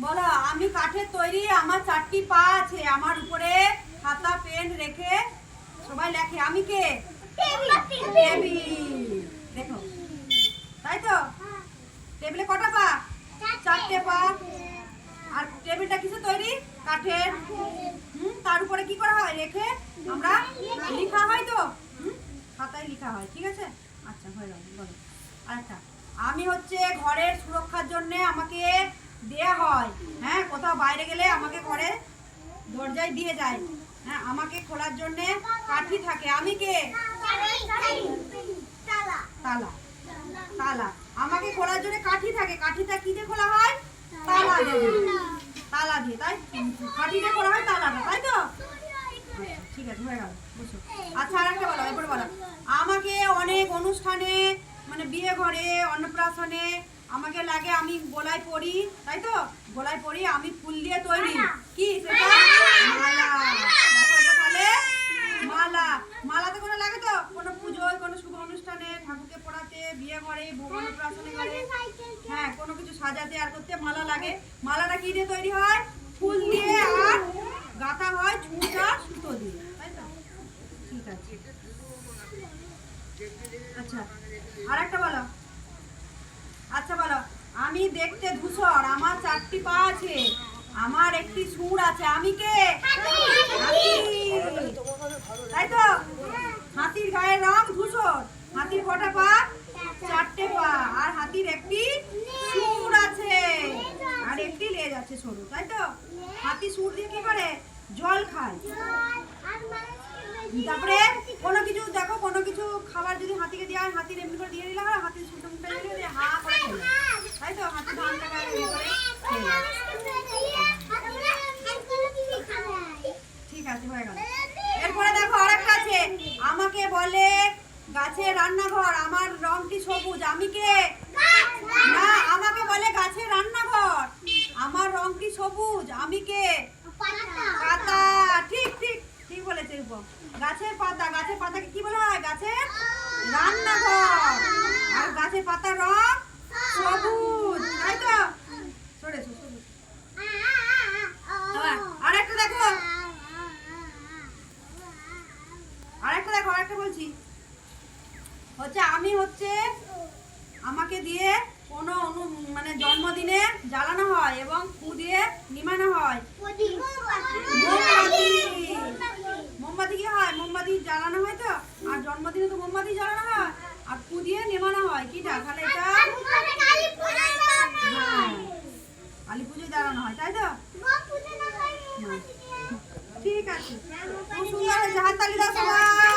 বলো, আমি কাঠের তৈরি, আমার 4টি পা আছে, আমার উপরে খাতা পেন রেখে সবাই লেখে, আমি কে? টেবিল। দেখো, তাই তো? টেবিলে কটা পা? 4টে পা। আর টেবিলটা কিসে তৈরি? কাঠের। তার উপরে কি করা হয়? রেখে আমরা লেখা হয় তো, খাতায় লেখা হয়। ঠিক আছে, আচ্ছা হয়ে গেল। বলো আচ্ছা, আমি হচ্ছে ঘরের সুরক্ষার জন্য আমাকে দেয়া হয়। হ্যাঁ, কোথাও বাইরে গেলে আমাকে ঘরে দরজায় দিয়ে যায়। হ্যাঁ, আমাকে খোলার জন্য কাঠি থাকে, আমি কে? তালা। তালা। আমাকে খোলার জন্য কাঠি থাকে, কাঠিটা কি দিয়ে খোলা হয়? তালা দিয়ে। তালা দিয়ে, তাই? কাঠি দিয়ে খোলা হয় তালাটা, তাই তো? ঠিক আছে, হয়ে গেল। বুঝছো? আচ্ছা, আর একটা বলো, এরপরে বলো। আমাকে অনেক অনুষ্ঠানে, মানে বিয়ে ঘরে, অন্নপ্রাশনে আমাকে লাগে, আমি গলায় পরি, তাই তো? গলায় পরি, আমি ফুল দিয়ে তৈরি। কি সেটা? মালা। দেখো, এটা তাহলে মালা। মালাতে কোনো লাগে তো? কোনো পুজোয়, কোনো শুভ অনুষ্ঠানে, ঠাকুরকে পড়াতে, বিয়ে ঘরে, ভোগ অন্নপ্রাশনে ঘরে, হ্যাঁ, কোনো কিছু সাজাতে আর করতে মালা লাগে। মালাটা কি দিয়ে তৈরি হয়? ফুল দিয়ে, আর গাঁথা হয় ছুঁচা সুতো দিয়ে, তাই তো? ঠিক আছে, আচ্ছা আর একটা বলো। আচ্ছা বলো, আমি দেখতে ধূসর, আমার 4টি পা আছে, আমার একটি সুর আছে, আমি কে? হাতি। তাই তো? হাতির গায়ের রং ধূসর। হাতির কটা পা? 4টে পা। আর হাতির একটি সুর আছে, আর একটি লেজ আছে সরু, তাই তো? হাতি সুর দিয়ে কি করে? জল খায়। তারপরে কোনো কিছু দেখো, কোনো কিছু খাবার যদি হাতিকে দেওয়া হয়, হাতির এমনি করে দিয়ে দিলে হয়, হাতির সুরটা মুখটা দিয়ে হা করে খেলে, তাই তো? হাতি ধান টাকা ঠিক আছে, হয়ে গেল। এরপরে দেখো আরেকটা আছে, আমাকে বলে গাছের রান্নাঘর, আমার রংটি সবুজ, আমি কে? না, আমাকে বলে গাছের রান্নাঘর, আমার রংটি সবুজ, আমি কে? পাতা। ঠিক ঠিক ঠিক বলেছে রূপম। গাছের পাতা, গাছের পাতাকে কি বলা হয়? গাছের রান্নাঘর। আর গাছের পাতার রং সবুজ, তাই তো? সরে সবুজ। আরেকটা দেখো, আরেকটা দেখো, আরেকটা বলছি হচ্ছে, আমি হচ্ছে আমাকে দিয়ে কোনো মানে জন্মদিনে জ্বালানো হয় এবং ফু দিয়ে নিমানো হয়। মোমবাতি কি হয়? মোমবাতি জ্বালানো হয় তো, আর জন্মদিনে তো মোমবাতি জ্বালানো হয়, আর ফু দিয়ে নেমানো হয়। কিটা তাহলে? এটা কালী পুজোয় জ্বালানো হয়, তাই তো? ঠিক আছে, খুব সুন্দর হয়েছে, হাততালি দাও সবাই।